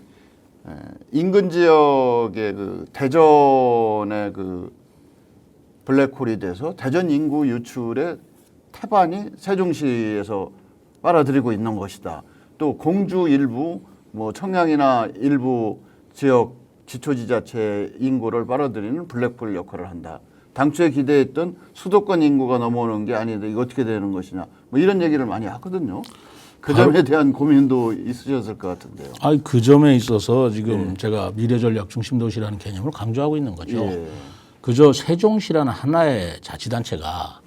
인근 지역의 그 대전의 그 블랙홀이 돼서 대전 인구 유출의 태반이 세종시에서 빨아들이고 있는 것이다. 또 공주 일부, 뭐 청양이나 일부 지역 지초지자체 인구를 빨아들이는 블랙홀 역할을 한다. 당초에 기대했던 수도권 인구가 넘어오는 게 아니다. 이거 어떻게 되는 것이냐. 뭐 이런 얘기를 많이 하거든요. 그 점에 대한 고민도 있으셨을 것 같은데요. 그 점에 있어서 지금 제가 미래전략 중심도시라는 개념을 강조하고 있는 거죠. 그저 세종시라는 하나의 자치단체가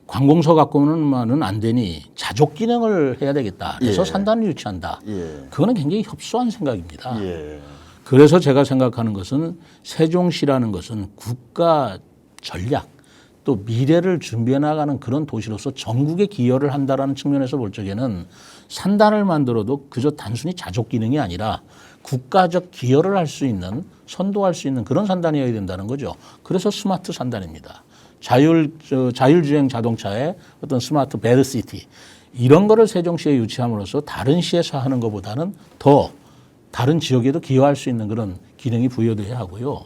관공서 갖고는 안 되니 자족 기능을 해야 되겠다. 그래서 산단을 유치한다. 그거는 굉장히 협소한 생각입니다. 그래서 제가 생각하는 것은 세종시라는 것은 국가 전략 또 미래를 준비해 나가는 그런 도시로서 전국에 기여를 한다라는 측면에서 볼 적에는 산단을 만들어도 그저 단순히 자족 기능이 아니라 국가적 기여를 할 수 있는 선도할 수 있는 그런 산단이어야 된다는 거죠. 그래서 스마트 산단입니다. 자율주행 자동차의 어떤 스마트 베드시티 이런 거를 세종시에 유치함으로써 다른 시에서 하는 것보다는 더 다른 지역에도 기여할 수 있는 그런 기능이 부여돼야 하고요.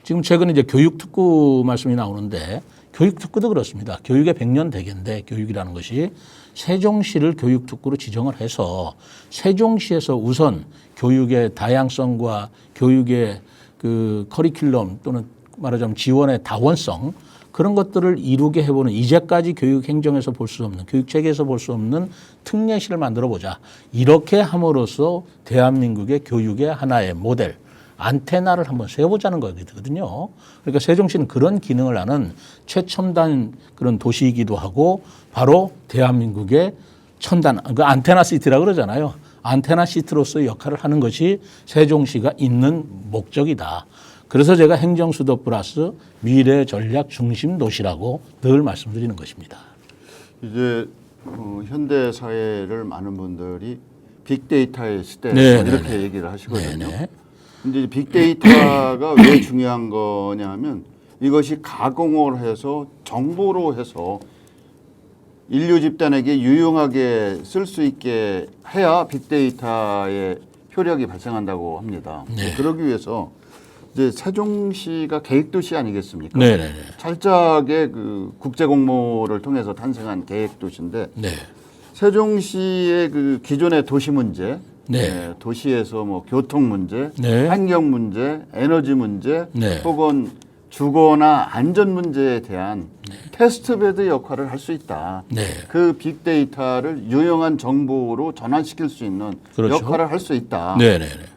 지금 최근에 이제 교육특구 말씀이 나오는데 교육특구도 그렇습니다. 교육의 100년 대계인데 교육이라는 것이 세종시를 교육특구로 지정을 해서 세종시에서 우선 교육의 다양성과 교육의 그 커리큘럼 또는 말하자면 지원의 다원성 그런 것들을 이루게 해보는 이제까지 교육 행정에서 볼 수 없는 교육 체계에서 볼 수 없는 특례시를 만들어 보자. 이렇게 함으로써 대한민국의 교육의 하나의 모델 안테나를 한번 세워보자는 거거든요. 그러니까 세종시는 그런 기능을 하는 최첨단 그런 도시이기도 하고 바로 대한민국의 첨단 그 안테나 시티라고 그러잖아요. 안테나 시티로서의 역할을 하는 것이 세종시가 있는 목적이다. 그래서 제가 행정수도 플러스 미래 전략 중심 도시라고 늘 말씀드리는 것입니다. 이제 현대 사회를 많은 분들이 빅데이터의 시대에서 이렇게 얘기를 하시거든요. 근데 빅데이터가 왜 중요한 거냐면 이것이 가공을 해서 정보로 해서 인류 집단에게 유용하게 쓸 수 있게 해야 빅데이터의 효력이 발생한다고 합니다. 그러기 위해서 이제 세종시가 계획도시 아니겠습니까? 찰작의 그 국제공모를 통해서 탄생한 계획도시인데 세종시의 그 기존의 도시 문제, 도시에서 뭐 교통 문제, 환경 문제, 에너지 문제, 혹은 주거나 안전 문제에 대한 테스트베드 역할을 할 수 있다. 그 빅데이터를 유용한 정보로 전환시킬 수 있는 역할을 할 수 있다.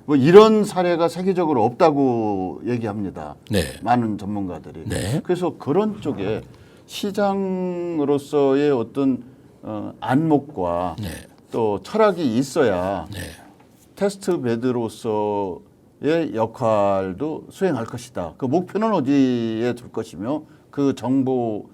뭐 이런 사례가 세계적으로 없다고 얘기합니다. 많은 전문가들이. 그래서 그런 쪽에 시장으로서의 어떤 안목과 또 철학이 있어야 테스트베드로서의 역할도 수행할 것이다. 그 목표는 어디에 둘 것이며 그 정보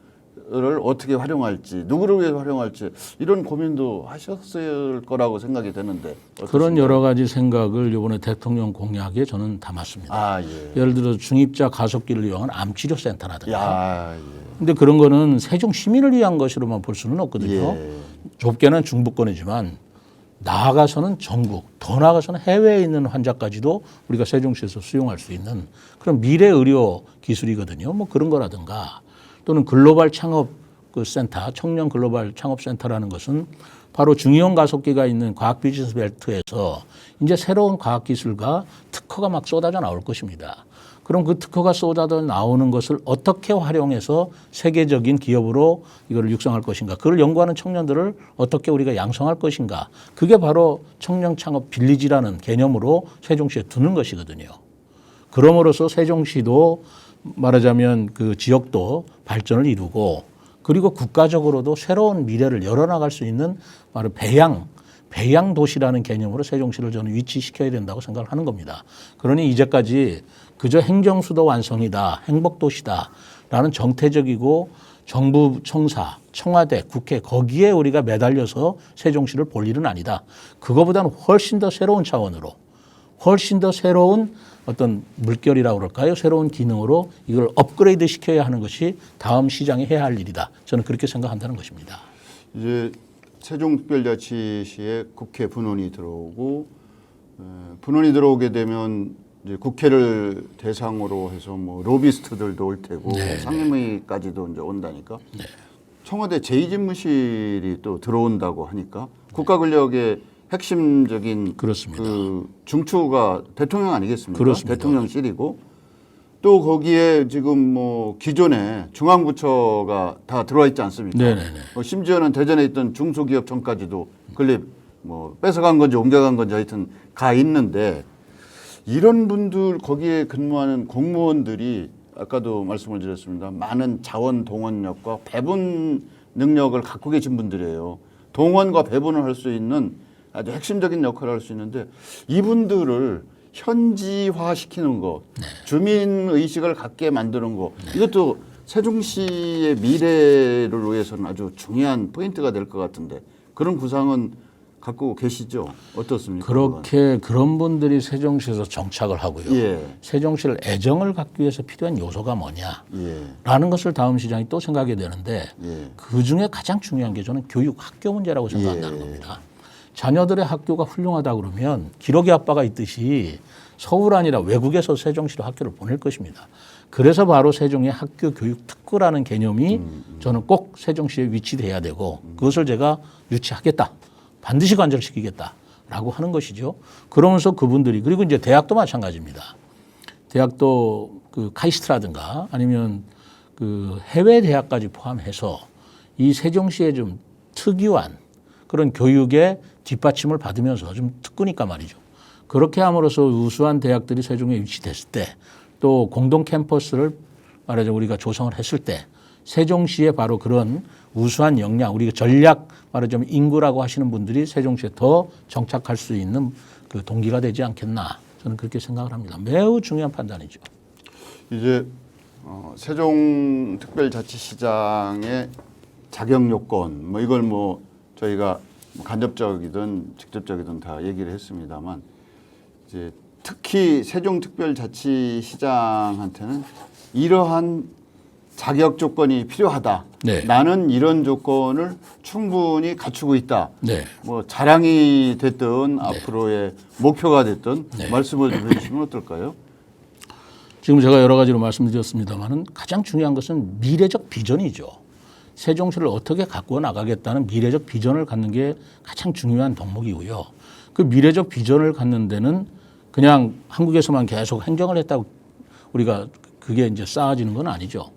어떻게 활용할지, 누구를 위해 활용할지 이런 고민도 하셨을 거라고 생각이 되는데 그런 어떻습니까? 여러 가지 생각을 이번에 대통령 공약에 저는 담았습니다. 아, 예. 예를 들어 중입자 가속기를 이용한 암치료센터라든가. 야, 예. 근데 그런 거는 세종 시민을 위한 것으로만 볼 수는 없거든요. 예. 좁게는 중부권이지만 나아가서는 전국, 더 나아가서는 해외에 있는 환자까지도 우리가 세종시에서 수용할 수 있는 그런 미래 의료 기술이거든요. 뭐 그런 거라든가 또는 글로벌 창업 그 센터, 청년 글로벌 창업 센터라는 것은 바로 중이용 가속기가 있는 과학 비즈니스 벨트에서 이제 새로운 과학 기술과 특허가 막 쏟아져 나올 것입니다. 그럼 그 특허가 쏟아져 나오는 것을 어떻게 활용해서 세계적인 기업으로 이걸 육성할 것인가, 그걸 연구하는 청년들을 어떻게 우리가 양성할 것인가, 그게 바로 청년 창업 빌리지라는 개념으로 세종시에 두는 것이거든요. 그럼으로써 세종시도 말하자면 그 지역도 발전을 이루고 그리고 국가적으로도 새로운 미래를 열어나갈 수 있는 바로 배양 도시라는 개념으로 세종시를 저는 위치시켜야 된다고 생각을 하는 겁니다. 그러니 이제까지 그저 행정수도 완성이다, 행복도시다라는 정태적이고 정부 청사, 청와대, 국회 거기에 우리가 매달려서 세종시를 볼 일은 아니다. 그거보다는 훨씬 더 새로운 차원으로 훨씬 더 새로운 어떤 물결이라고 그럴까요? 새로운 기능으로 이걸 업그레이드 시켜야 하는 것이 다음 시장이 해야 할 일이다. 저는 그렇게 생각한다는 것입니다. 이제 세종특별자치시에 국회 분원이 들어오고 분원이 들어오게 되면 이제 국회를 대상으로 해서 뭐 로비스트들도 올 테고 상임위까지도 이제 온다니까. 네. 청와대 제2집무실이 또 들어온다고 하니까 국가 권력의 핵심적인 그렇습니다. 그 중추가 대통령 아니겠습니까? 그렇습니다. 대통령실이고 또 거기에 지금 뭐 기존에 중앙부처가 다 들어와 있지 않습니까? 네네네. 심지어는 대전에 있던 중소기업청까지도 건립 뭐 뺏어간 건지 옮겨간 건지 하여튼 가 있는데 이런 분들 거기에 근무하는 공무원들이 아까도 말씀을 드렸습니다. 많은 자원 동원력과 배분 능력을 갖고 계신 분들이에요. 동원과 배분을 할 수 있는 아주 핵심적인 역할을 할 수 있는데 이분들을 현지화시키는 것, 주민의식을 갖게 만드는 것, 이것도 세종시의 미래를 위해서는 아주 중요한 포인트가 될 것 같은데 그런 구상은 갖고 계시죠? 어떻습니까? 그렇게 그런 분들이 세종시에서 정착을 하고요. 예. 세종시를 애정을 갖기 위해서 필요한 요소가 뭐냐? 예. 라는 것을 다음 시장이 또 생각하게 되는데 예. 그중에 가장 중요한 게 저는 교육, 학교 문제라고 생각한다는 예. 겁니다. 자녀들의 학교가 훌륭하다 그러면 기러기 아빠가 있듯이 서울 아니라 외국에서 세종시로 학교를 보낼 것입니다. 그래서 바로 세종의 학교 교육 특구라는 개념이 저는 꼭 세종시에 위치돼야 되고 그것을 제가 유치하겠다. 반드시 관철시키겠다라고 하는 것이죠. 그러면서 그분들이 그리고 이제 대학도 마찬가지입니다. 대학도 그 카이스트라든가 아니면 그 해외 대학까지 포함해서 이 세종시에 좀 특유한 그런 교육의 뒷받침을 받으면서 좀 특구니까 말이죠. 그렇게 함으로써 우수한 대학들이 세종에 위치됐을 때 또 공동 캠퍼스를 말하자면 우리가 조성을 했을 때 세종시에 바로 그런 우수한 역량, 우리가 전략 말하자면 인구라고 하시는 분들이 세종시에 더 정착할 수 있는 그 동기가 되지 않겠나 저는 그렇게 생각을 합니다. 매우 중요한 판단이죠. 이제 세종특별자치시장의 자격 요건 뭐 이걸 뭐 저희가 간접적이든 직접적이든 다 얘기를 했습니다만 이제 특히 세종특별자치시장한테는 이러한 자격 조건이 필요하다. 네. 나는 이런 조건을 충분히 갖추고 있다. 네. 뭐 자랑이 됐든 앞으로의 목표가 됐든 말씀을 좀 해주시면 어떨까요? 지금 제가 여러 가지로 말씀드렸습니다만은 가장 중요한 것은 미래적 비전이죠. 세종시를 어떻게 가꾸어 나가겠다는 미래적 비전을 갖는 게 가장 중요한 덕목이고요. 그 미래적 비전을 갖는 데는 그냥 한국에서만 계속 행정을 했다고 우리가 그게 이제 쌓아지는 건 아니죠.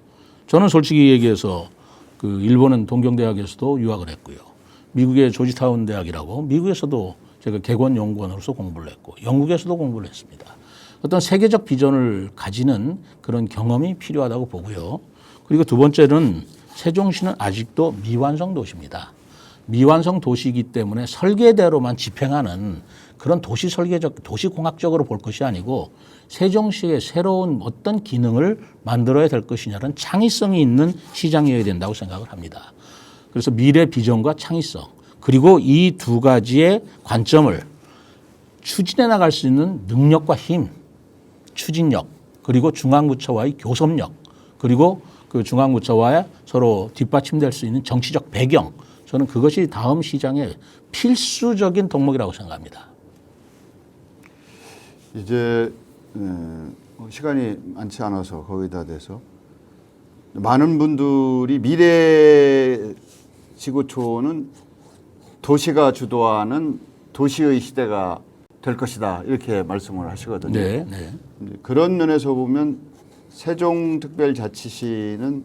저는 솔직히 얘기해서 그 일본은 동경대학에서도 유학을 했고요. 미국의 조지타운 대학이라고 미국에서도 제가 객원연구원으로서 공부를 했고 영국에서도 공부를 했습니다. 어떤 세계적 비전을 가지는 그런 경험이 필요하다고 보고요. 그리고 두 번째는 세종시는 아직도 미완성 도시입니다. 미완성 도시이기 때문에 설계대로만 집행하는 그런 도시 설계적, 도시공학적으로 볼 것이 아니고 세종시의 새로운 어떤 기능을 만들어야 될 것이냐는 창의성이 있는 시장이어야 된다고 생각을 합니다. 그래서 미래 비전과 창의성 그리고 이 두 가지의 관점을 추진해 나갈 수 있는 능력과 힘, 추진력 그리고 중앙부처와의 교섭력 그리고 그 중앙부처와의 서로 뒷받침될 수 있는 정치적 배경 저는 그것이 다음 시장의 필수적인 덕목이라고 생각합니다. 이제 시간이 많지 않아서 거의 다 돼서 많은 분들이 미래 지구촌은 도시가 주도하는 도시의 시대가 될 것이다 이렇게 말씀을 하시거든요. 네, 네. 그런 면에서 보면 세종특별자치시는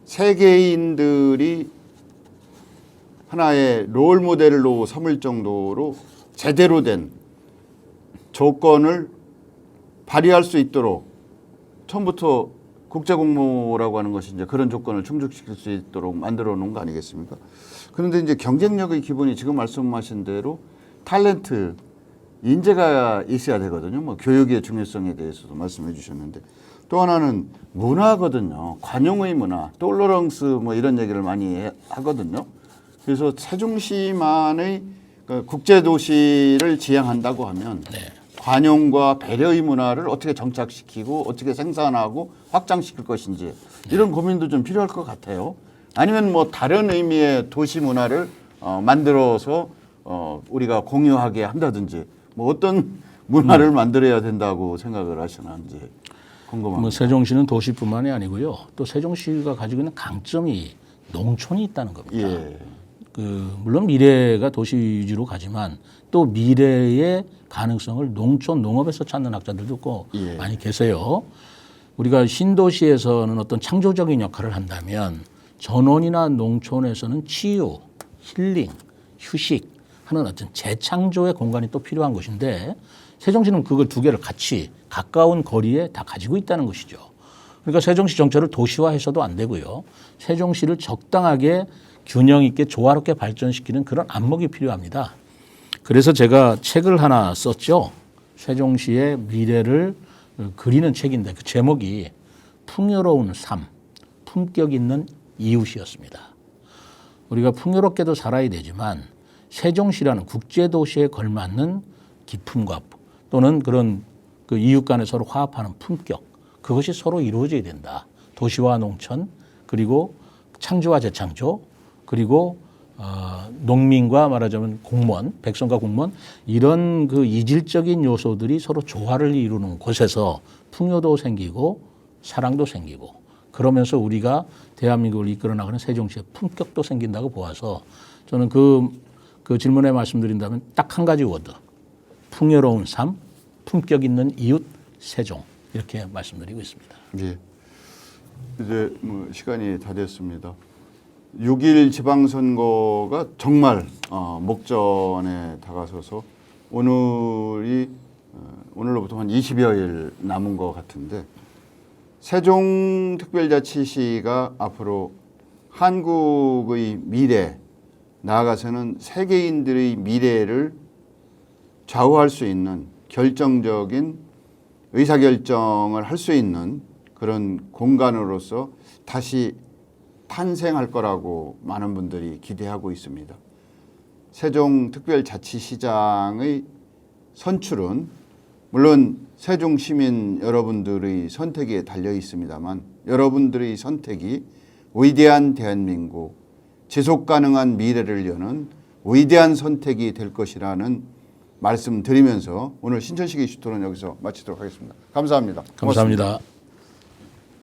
세계인들이 하나의 롤 모델로 삼을 정도로 제대로 된 조건을 발휘할 수 있도록 처음부터 국제공모라고 하는 것이 이제 그런 조건을 충족시킬 수 있도록 만들어 놓은 거 아니겠습니까? 그런데 이제 경쟁력의 기본이 지금 말씀하신 대로 탤런트, 인재가 있어야 되거든요. 뭐 교육의 중요성에 대해서도 말씀해 주셨는데 또 하나는 문화거든요. 관용의 문화, 똘로렁스 뭐 이런 얘기를 많이 하거든요. 그래서 세종시만의 국제도시를 지향한다고 하면 네. 관용과 배려의 문화를 어떻게 정착시키고 어떻게 생산하고 확장시킬 것인지 이런 고민도 좀 필요할 것 같아요. 아니면 뭐 다른 의미의 도시 문화를 만들어서 우리가 공유하게 한다든지 뭐 어떤 문화를 만들어야 된다고 생각을 하시는지 궁금합니다. 뭐 세종시는 도시뿐만이 아니고요. 또 세종시가 가지고 있는 강점이 농촌이 있다는 겁니다. 예. 물론 미래가 도시 위주로 가지만 또 미래의 가능성을 농촌, 농업에서 찾는 학자들도 꼭 예. 많이 계세요. 우리가 신도시에서는 어떤 창조적인 역할을 한다면 전원이나 농촌에서는 치유, 힐링, 휴식 하는 어떤 재창조의 공간이 또 필요한 것인데 세종시는 그걸 두 개를 같이 가까운 거리에 다 가지고 있다는 것이죠. 그러니까 세종시 전체를 도시화해서도 안 되고요. 세종시를 적당하게 균형 있게 조화롭게 발전시키는 그런 안목이 필요합니다. 그래서 제가 책을 하나 썼죠. 세종시의 미래를 그리는 책인데 그 제목이 풍요로운 삶, 품격 있는 이웃이었습니다. 우리가 풍요롭게도 살아야 되지만 세종시라는 국제도시에 걸맞는 기품과 또는 그런 그 이웃 간에 서로 화합하는 품격 그것이 서로 이루어져야 된다. 도시와 농촌 그리고 창조와 재창조 그리고 농민과 말하자면 공무원, 백성과 공무원 이런 그 이질적인 요소들이 서로 조화를 이루는 곳에서 풍요도 생기고 사랑도 생기고 그러면서 우리가 대한민국을 이끌어 나가는 세종시의 품격도 생긴다고 보아서 저는 그 질문에 말씀드린다면 딱 한 가지 워드 풍요로운 삶, 품격 있는 이웃, 세종 이렇게 말씀드리고 있습니다. 예. 이제 뭐 시간이 다 됐습니다. 6일 지방선거가 정말 목전에 다가서서 오늘로부터 한 20여일 남은 것 같은데 세종특별자치시가 앞으로 한국의 미래 나아가서는 세계인들의 미래를 좌우할 수 있는 결정적인 의사결정을 할 수 있는 그런 공간으로서 다시 탄생할 거라고 많은 분들이 기대하고 있습니다. 세종특별자치시장의 선출은 물론 세종시민 여러분들의 선택에 달려 있습니다만 여러분들의 선택이 위대한 대한민국, 지속가능한 미래를 여는 위대한 선택이 될 것이라는 말씀 드리면서 오늘 신천식의 이슈토론 여기서 마치도록 하겠습니다. 감사합니다. 감사합니다. 고맙습니다.